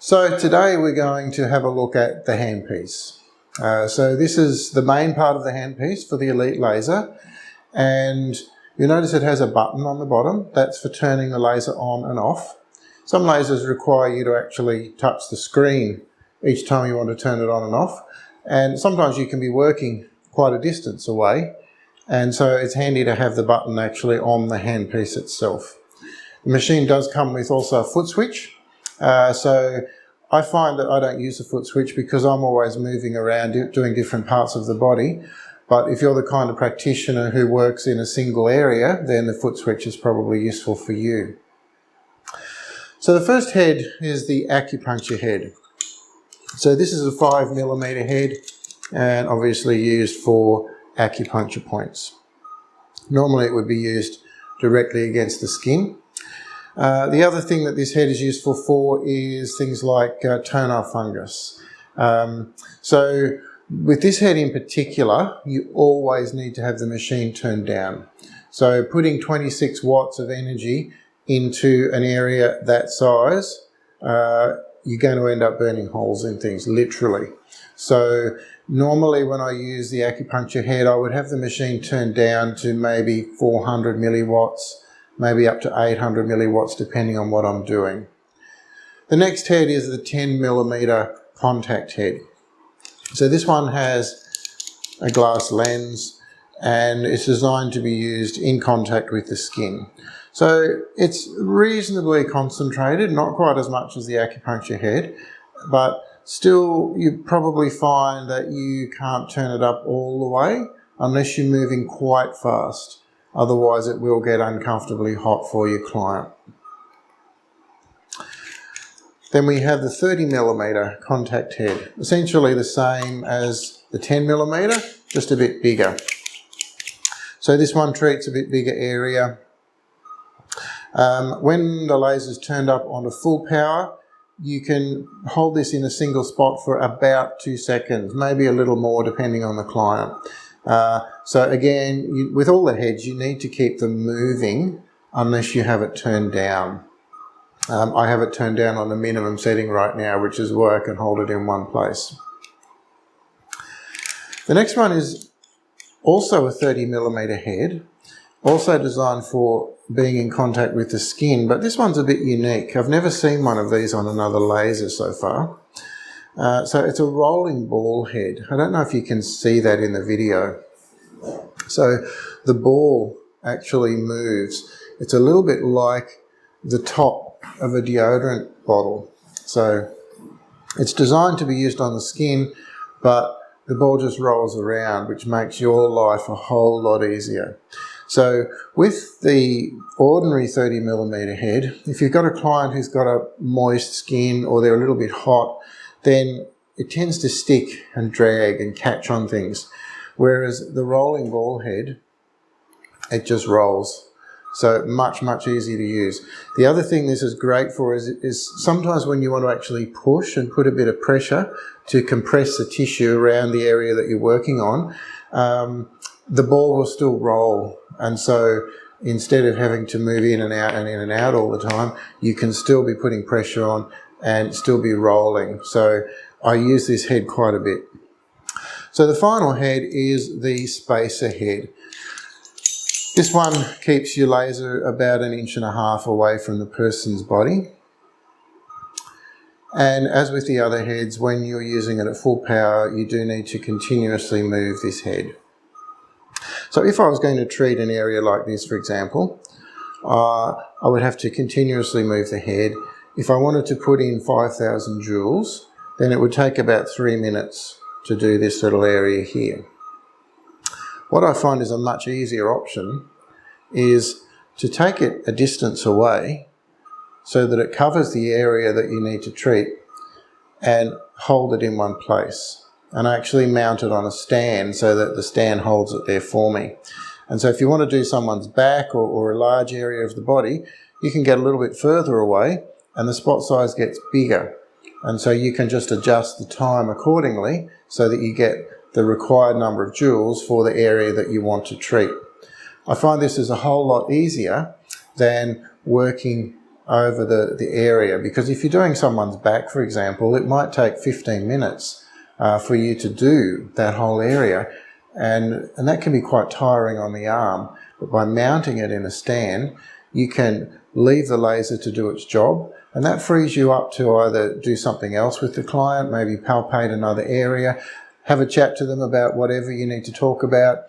So today we're going to have a look at the handpiece. So this is the main part of the handpiece for the Elite Laser, and you notice it has a button on the bottom. That's for turning the laser on and off. Some lasers require you to actually touch the screen each time you want to turn it on and off, and sometimes you can be working quite a distance away, and so it's handy to have the button actually on the handpiece itself. The machine does come with also a foot switch. So I find that I don't use the foot switch because I'm always moving around doing different parts of the body. But if you're the kind of practitioner who works in a single area, then the foot switch is probably useful for you. So the first head is the acupuncture head. So this is a 5mm head and obviously used for acupuncture points. Normally it would be used directly against the skin. The other thing that this head is useful for is things like toenail fungus. So with this head in particular, you always need to have the machine turned down. So putting 26 watts of energy into an area that size, you're going to end up burning holes in things, literally. So normally when I use the acupuncture head, I would have the machine turned down to maybe 400 milliwatts, maybe up to 800 milliwatts, depending on what I'm doing. The next head is the 10mm contact head. So this one has a glass lens and it's designed to be used in contact with the skin. So it's reasonably concentrated, not quite as much as the acupuncture head, but still you probably find that you can't turn it up all the way unless you're moving quite fast. Otherwise it will get uncomfortably hot for your client. Then we have the 30mm contact head, essentially the same as the 10mm, just a bit bigger. So this one treats a bit bigger area. When the laser's turned up onto full power, you can hold this in a single spot for about 2 seconds, maybe a little more depending on the client. So again, with all the heads, you need to keep them moving unless you have it turned down. I have it turned down on the minimum setting right now, which is why I can hold it in one place. The next one is also a 30mm head, also designed for being in contact with the skin, but this one's a bit unique. I've never seen one of these on another laser so far. So it's a rolling ball head. I don't know if you can see that in the video. So the ball actually moves. It's a little bit like the top of a deodorant bottle. So it's designed to be used on the skin, but the ball just rolls around, which makes your life a whole lot easier. So with the ordinary 30mm head, if you've got a client who's got a moist skin or they're a little bit hot, then it tends to stick and drag and catch on things. Whereas the rolling ball head, it just rolls. So much, much easier to use. The other thing this is great for is sometimes when you want to actually push and put a bit of pressure to compress the tissue around the area that you're working on, the ball will still roll. And so instead of having to move in and out and in and out all the time, you can still be putting pressure on and still be rolling. So I use this head quite a bit. So the final head is the spacer head. This one keeps your laser about 1.5 inches away from the person's body. And as with the other heads, when you're using it at full power, you do need to continuously move this head. So if I was going to treat an area like this, for example, I would have to continuously move the head. If I wanted to put in 5,000 joules, then it would take about 3 minutes to do this little area here. What I find is a much easier option is to take it a distance away so that it covers the area that you need to treat and hold it in one place. And I actually mount it on a stand so that the stand holds it there for me. And so if you want to do someone's back or a large area of the body, you can get a little bit further away and the spot size gets bigger. And so you can just adjust the time accordingly so that you get the required number of joules for the area that you want to treat. I find this is a whole lot easier than working over the area, because if you're doing someone's back, for example, it might take 15 minutes for you to do that whole area, and that can be quite tiring on the arm. But by mounting it in a stand, you can leave the laser to do its job, and that frees you up to either do something else with the client, maybe palpate another area, have a chat to them about whatever you need to talk about,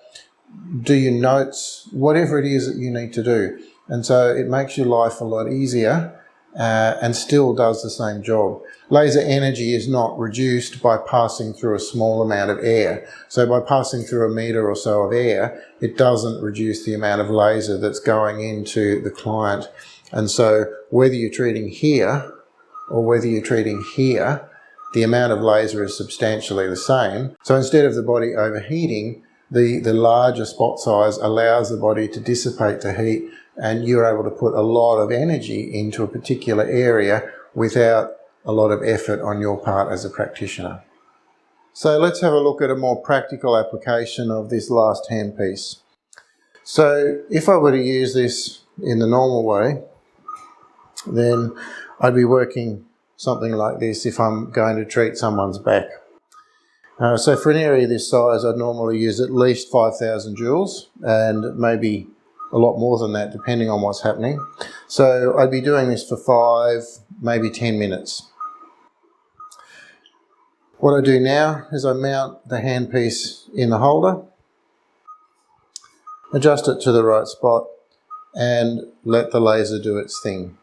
do your notes, whatever it is that you need to do. And so it makes your life a lot easier and still does the same job. Laser energy is not reduced by passing through a small amount of air. So by passing through a metre or so of air, it doesn't reduce the amount of laser that's going into the client. And so whether you're treating here or whether you're treating here, the amount of laser is substantially the same. So instead of the body overheating, the larger spot size allows the body to dissipate the heat, and you're able to put a lot of energy into a particular area without a lot of effort on your part as a practitioner. So let's have a look at a more practical application of this last handpiece. So if I were to use this in the normal way, then I'd be working something like this if I'm going to treat someone's back. So for an area this size, I'd normally use at least 5,000 joules and maybe a lot more than that depending on what's happening. So I'd be doing this for 5, maybe 10 minutes. What I do now is I mount the handpiece in the holder, adjust it to the right spot, and let the laser do its thing.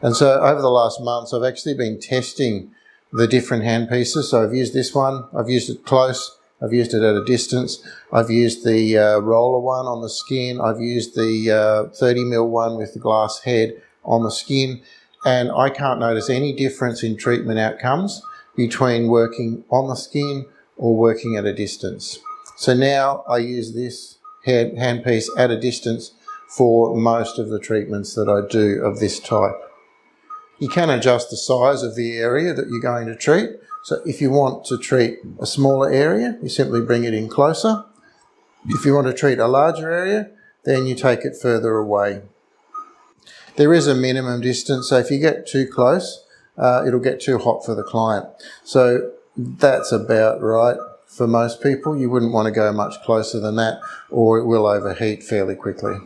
And so over the last months, I've actually been testing the different handpieces. So I've used this one, I've used it close, I've used it at a distance, I've used the roller one on the skin, I've used the 30mm one with the glass head on the skin, and I can't notice any difference in treatment outcomes between working on the skin or working at a distance. So now I use this handpiece at a distance for most of the treatments that I do of this type. You can adjust the size of the area that you're going to treat. So if you want to treat a smaller area, you simply bring it in closer. If you want to treat a larger area, then you take it further away. There is a minimum distance, so if you get too close, it'll get too hot for the client. So that's about right for most people. You wouldn't want to go much closer than that, or it will overheat fairly quickly.